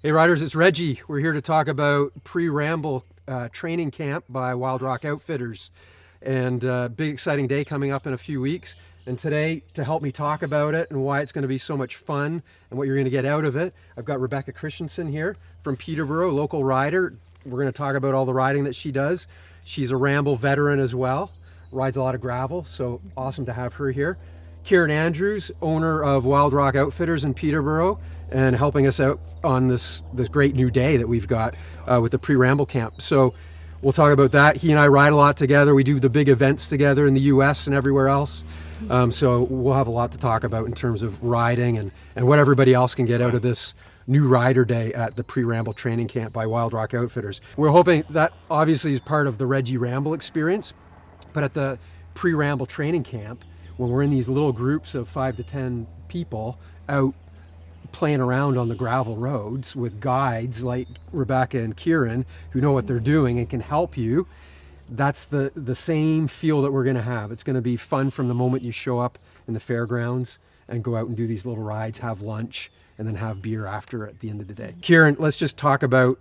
Hey riders, it's Reggie. We're here to talk about Pre-Ramble Training Camp by Wild Rock Outfitters. And big exciting day coming up in a few weeks. And today, to help me talk about it and why it's going to be so much fun and what you're going to get out of it, I've got Rebecca Christensen here from Peterborough, local rider. We're going to talk about all the riding that she does. She's a Ramble veteran as well, rides a lot of gravel, so awesome to have her here. Kierans Advice, owner of Wild Rock Outfitters in Peterborough, and helping us out on this great new day that we've got with the Pre-Ramble Camp. So we'll talk about that. He and I ride a lot together. We do the big events together in the US and everywhere else. So we'll have a lot to talk about in terms of riding and what everybody else can get out of this new rider day at the Pre-Ramble Training Camp by Wild Rock Outfitters. We're hoping that obviously is part of the Reggie Ramble experience, but at the Pre-Ramble Training Camp, when we're in these little groups of 5 to 10 people out playing around on the gravel roads with guides like Rebecca and Kieran who know what they're doing and can help you, that's the same feel that we're going to have. It's going to be fun from the moment you show up in the fairgrounds and go out and do these little rides, have lunch, and then have beer after at the end of the day. Kieran, let's just talk about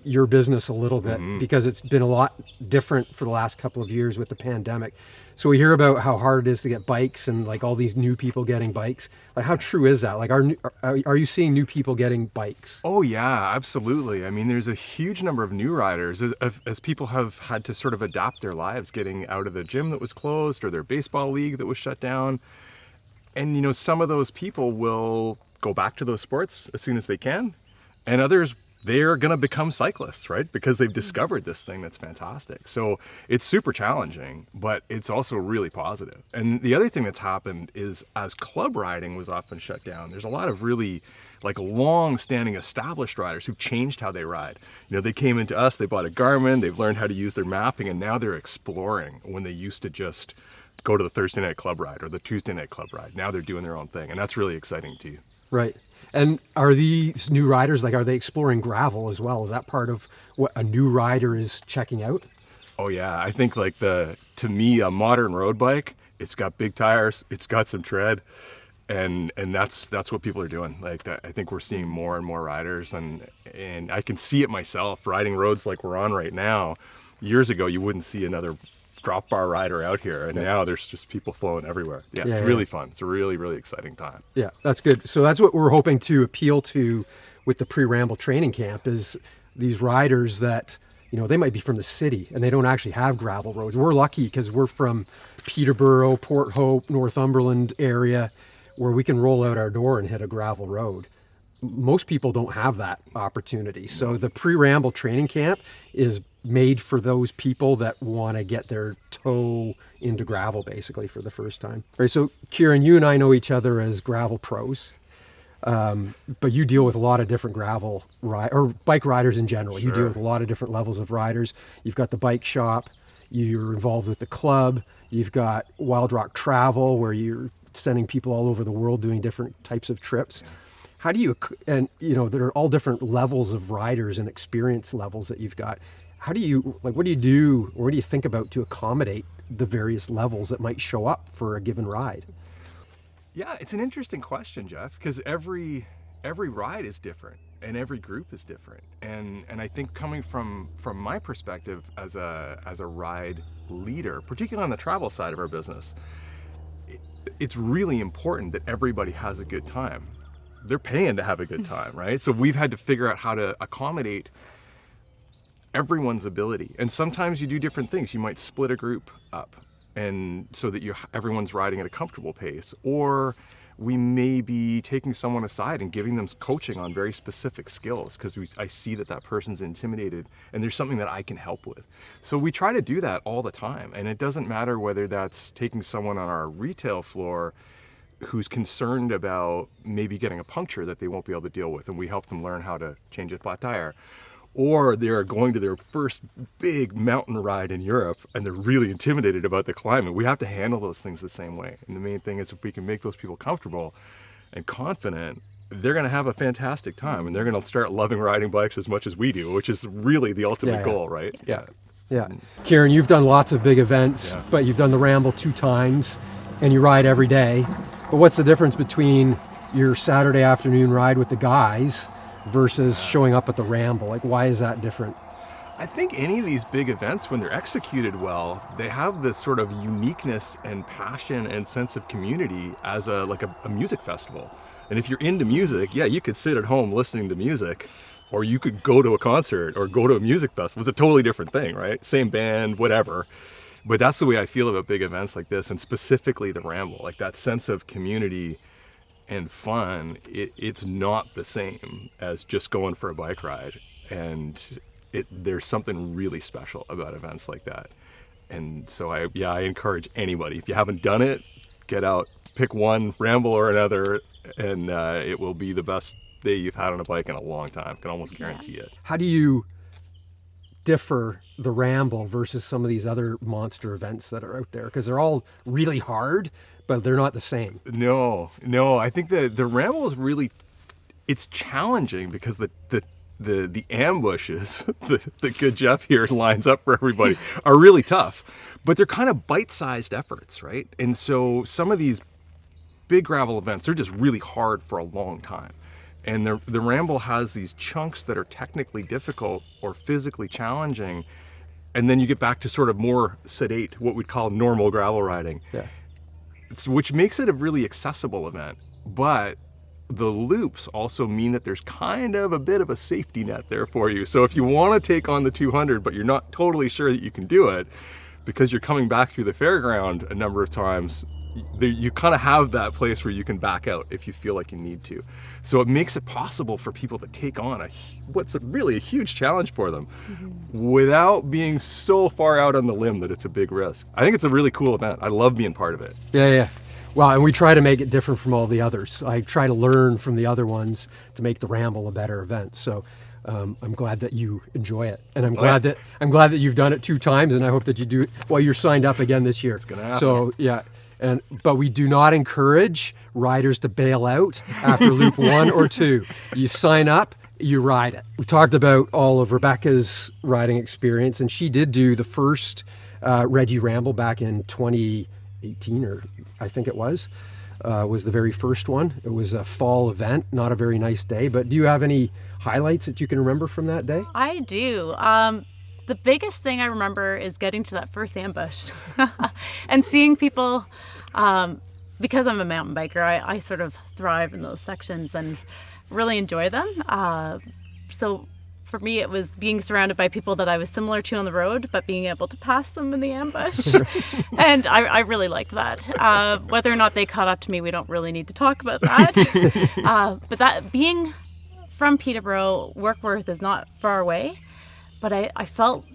your business a little bit because it's been a lot different for the last couple of years with the pandemic. So we hear about how hard it is to get bikes and like all these new people getting bikes. Like how true is that? Like are you seeing new people getting bikes? Oh yeah, absolutely. I mean, there's a huge number of new riders as people have had to sort of adapt their lives, getting out of the gym that was closed or their baseball league that was shut down. And you know, some of those people will go back to those sports as soon as they can, and others, they're going to become cyclists, right? Because they've discovered this thing that's fantastic. So it's super challenging, but it's also really positive. And the other thing that's happened is as club riding was often shut down, there's a lot of really like long-standing established riders who've changed how they ride. You know, they came into us, they bought a Garmin, they've learned how to use their mapping, and now they're exploring when they used to just go to the Thursday night club ride or the Tuesday night club ride. Now they're doing their own thing, and that's really exciting too. Right. And are these new riders, like, are they exploring gravel as well? Is that part of what a new rider is checking out? Oh yeah, I think like to me, a modern road bike, it's got big tires, it's got some tread, and that's what people are doing. Like that, I think we're seeing more and more riders, and I can see it myself riding roads like we're on right now. Years ago, you wouldn't see another drop bar rider out here, and now there's just people flowing everywhere. It's really fun. It's a really, really exciting time. Yeah, that's good. So that's what we're hoping to appeal to with the Pre-Ramble Training Camp is these riders that, you know, they might be from the city and they don't actually have gravel roads. We're lucky because we're from Peterborough, Port Hope, Northumberland area where we can roll out our door and hit a gravel road. Most people don't have that opportunity. So the Pre-Ramble Training Camp is made for those people that want to get their toe into gravel basically for the first time. All right, so Kieran, you and I know each other as gravel pros, but you deal with a lot of different gravel or bike riders in general. Sure. You deal with a lot of different levels of riders. You've got the bike shop, you're involved with the club, you've got Wild Rock Travel where you're sending people all over the world doing different types of trips. Yeah. How do you, and you know, there are all different levels of riders and experience levels that you've got. How do you, like, what do you do, or what do you think about to accommodate the various levels that might show up for a given ride? Yeah, it's an interesting question, Jeff, because every ride is different and every group is different. And I think coming from my perspective as a ride leader, particularly on the travel side of our business, it's really important that everybody has a good time. They're paying to have a good time, right? So we've had to figure out how to accommodate everyone's ability. And sometimes you do different things. You might split a group up and so that everyone's riding at a comfortable pace, or we may be taking someone aside and giving them coaching on very specific skills because I see that person's intimidated and there's something that I can help with. So we try to do that all the time. And it doesn't matter whether that's taking someone on our retail floor who's concerned about maybe getting a puncture that they won't be able to deal with, and we help them learn how to change a flat tire. Or they're going to their first big mountain ride in Europe and they're really intimidated about the climate. We have to handle those things the same way. And the main thing is if we can make those people comfortable and confident, they're going to have a fantastic time and they're going to start loving riding bikes as much as we do, which is really the ultimate goal, right? Yeah. Kieran, you've done lots of big events, but you've done the Ramble 2 times and you ride every day. But what's the difference between your Saturday afternoon ride with the guys versus showing up at the Ramble? Like, why is that different? I think any of these big events, when they're executed well, they have this sort of uniqueness and passion and sense of community as a music festival. And if you're into music, yeah, you could sit at home listening to music, or you could go to a concert or go to a music festival. It's a totally different thing, right? Same band, whatever. But that's the way I feel about big events like this, and specifically the Ramble. Like, that sense of community and fun, it's not the same as just going for a bike ride. And there's something really special about events like that. And so I encourage anybody, if you haven't done it, get out, pick one, Ramble or another, and it will be the best day you've had on a bike in a long time. I can almost guarantee it. How do you differ the Ramble versus some of these other monster events that are out there? Because they're all really hard, but they're not the same. No, I think the Ramble is really, it's challenging because the ambushes that good Jeff here lines up for everybody are really tough, but they're kind of bite-sized efforts, right? And so some of these big gravel events, they're just really hard for a long time. And the Ramble has these chunks that are technically difficult or physically challenging, and then you get back to sort of more sedate, what we'd call normal gravel riding. Yeah. Which makes it a really accessible event, but the loops also mean that there's kind of a bit of a safety net there for you. So if you want to take on the 200, but you're not totally sure that you can do it because you're coming back through the fairground a number of times, you kind of have that place where you can back out if you feel like you need to. So it makes it possible for people to take on what's really a huge challenge for them without being so far out on the limb that it's a big risk. I think it's a really cool event. I love being part of it. Yeah. Well, and we try to make it different from all the others. I try to learn from the other ones to make the Ramble a better event. So I'm glad that you enjoy it, and I'm glad that you've done it 2 times, and I hope that you do it while you're signed up again this year. It's gonna happen. So yeah. But we do not encourage riders to bail out after loop 1 or 2. You sign up, you ride it. We talked about all of Rebecca's riding experience, and she did do the first Reggie Ramble back in 2018, or I think it was the very first one. It was a fall event, not a very nice day. But do you have any highlights that you can remember from that day? I do. The biggest thing I remember is getting to that first ambush and seeing people, because I'm a mountain biker, I sort of thrive in those sections and really enjoy them. So for me, it was being surrounded by people that I was similar to on the road, but being able to pass them in the ambush. And I really liked that. Whether or not they caught up to me, we don't really need to talk about that. But that being from Peterborough, Warkworth is not far away. But I felt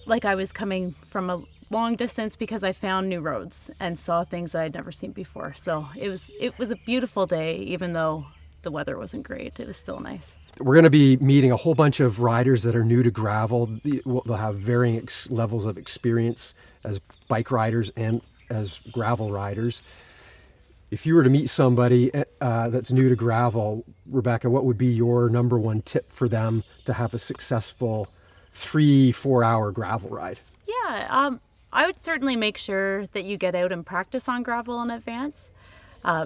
like I was coming from a long distance because I found new roads and saw things I'd never seen before. So it was a beautiful day, even though the weather wasn't great. It was still nice. We're going to be meeting a whole bunch of riders that are new to gravel. They'll have varying levels of experience as bike riders and as gravel riders. If you were to meet somebody that's new to gravel, Rebecca, what would be your number one tip for them to have a successful 3-4 hour gravel ride? Yeah, I would certainly make sure that you get out and practice on gravel in advance.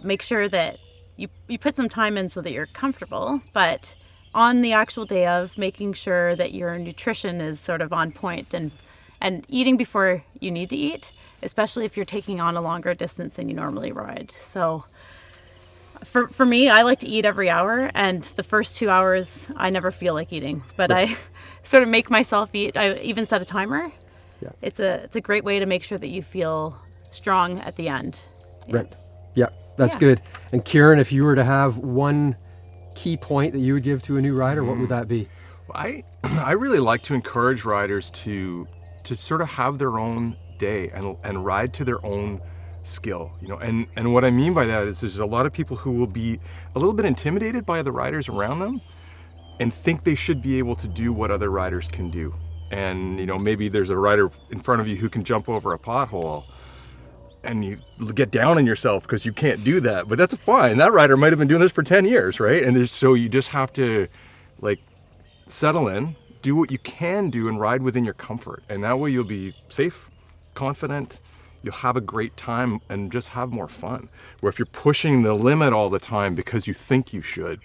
Make sure that you put some time in so that you're comfortable, but on the actual day of, making sure that your nutrition is sort of on point and eating before you need to eat, especially if you're taking on a longer distance than you normally ride. So for me, I like to eat every hour, and the first 2 hours I never feel like eating, but I sort of make myself eat. I even set a timer. Yeah. It's a great way to make sure that you feel strong at the end. Right. Yeah, that's good. And Kieran, if you were to have one key point that you would give to a new rider, what would that be? I really like to encourage riders to sort of have their own day and ride to their own skill, and what I mean by that is there's a lot of people who will be a little bit intimidated by the riders around them and think they should be able to do what other riders can do. And maybe there's a rider in front of you who can jump over a pothole, and you get down on yourself because you can't do that. But that's fine. That rider might have been doing this for 10 years, right? And so you just have to settle in, do what you can do, and ride within your comfort. And that way you'll be safe, confident, you'll have a great time, and just have more fun. Where if you're pushing the limit all the time because you think you should,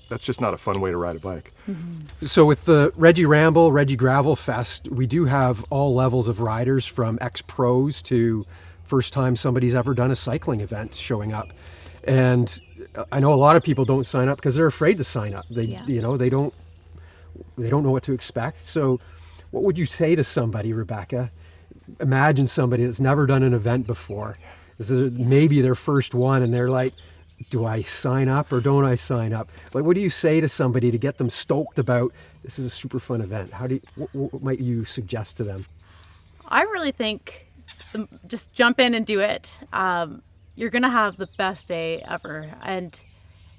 that's just not a fun way to ride a bike. So with the Reggie Ramble, Reggie Gravel Fest, we do have all levels of riders, from ex-pros to first time somebody's ever done a cycling event showing up. And I know a lot of people don't sign up because they're afraid to sign up. They don't know what to expect. So what would you say to somebody, Rebecca? Imagine somebody that's never done an event before. This is maybe their first one, and they're like, do I sign up or don't I sign up? Like, what do you say to somebody to get them stoked about, this is a super fun event? What might you suggest to them? I really think just jump in and do it. You're going to have the best day ever. And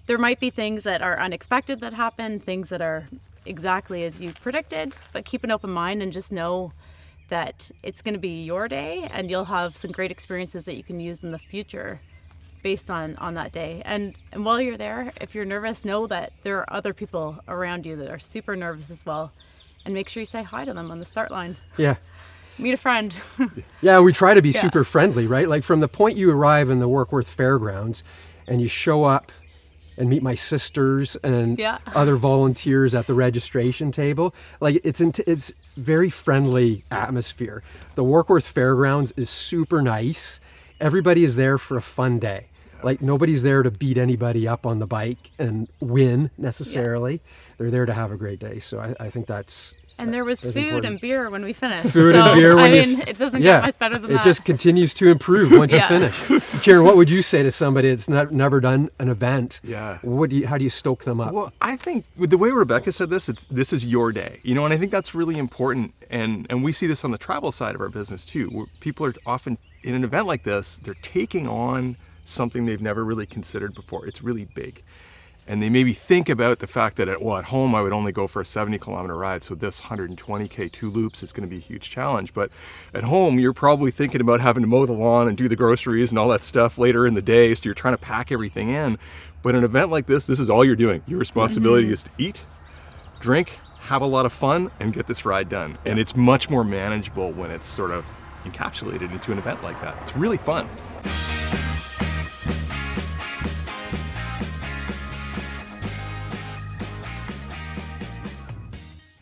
there might be things that are unexpected that happen, things that are exactly as you predicted, but keep an open mind and just know that it's going to be your day, and you'll have some great experiences that you can use in the future based on that day. And while you're there, if you're nervous, know that there are other people around you that are super nervous as well, and make sure you say hi to them on the start line. Yeah. Meet a friend. Yeah, we try to be super friendly, right? Like from the point you arrive in the Warkworth Fairgrounds and you show up and meet my sisters and other volunteers at the registration table, like it's very friendly atmosphere. The Warkworth Fairgrounds is super nice. Everybody is there for a fun day. Like nobody's there to beat anybody up on the bike and win necessarily. They're there to have a great day. So I think that's... And there was food important. and beer when we finished. Food so, and beer when it doesn't get much better than that. It just continues to improve once you finish. Kieran, what would you say to somebody that's never done an event? Yeah. How do you stoke them up? Well, I think with the way Rebecca said this, this is your day, and I think that's really important. And we see this on the travel side of our business too, where people are often in an event like this, they're taking on something they've never really considered before. It's really big. And they maybe think about the fact that at home I would only go for a 70-kilometer ride, so this 120K 2 loops is going to be a huge challenge. But at home, you're probably thinking about having to mow the lawn and do the groceries and all that stuff later in the day, so you're trying to pack everything in. But an event like this is all you're doing. Your responsibility is to eat, drink, have a lot of fun, and get this ride done. And it's much more manageable when it's sort of encapsulated into an event like that. It's really fun.